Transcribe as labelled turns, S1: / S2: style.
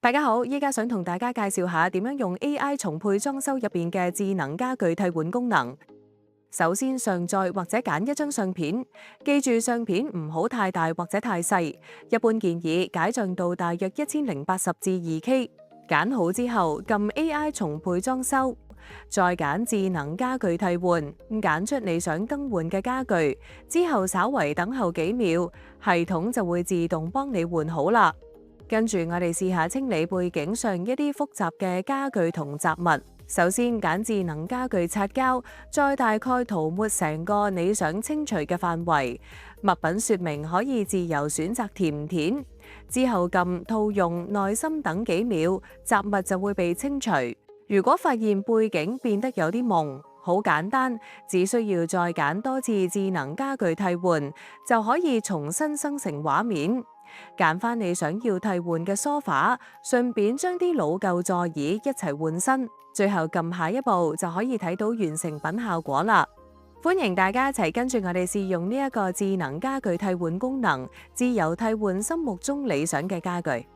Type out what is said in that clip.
S1: 大家好，依家想同大家介紹下點樣用 AI 重配裝修入邊嘅智能家具替換功能。首先上載或者揀一張相片，記住相片唔好太大或者太細，一般建議解像度大約1080至2K。揀好之後，撳 AI 重配裝修，再揀智能家具替換，揀出你想更換嘅家具，之後稍為等候幾秒，系統就會自動幫你換好啦。跟住我哋試下清理背景上一啲複雜嘅家具同雜物。首先揀智能家具擦膠，再大概塗抹成個你想清除嘅範圍。物品說明可以自由選擇填唔填。之後撳套用、耐心等幾秒，雜物就會被清除。如果發現背景變得有啲朦，好簡單，只需要再揀多次智能家具替換，就可以重新生成畫面。揀翻你想要替換嘅梳化，順便將啲老舊座椅一齊換新，最後撳下一步就可以睇到完成品效果啦。歡迎大家一齊跟住我哋試用呢一個智能家具替換功能，自由替換心目中理想嘅家具。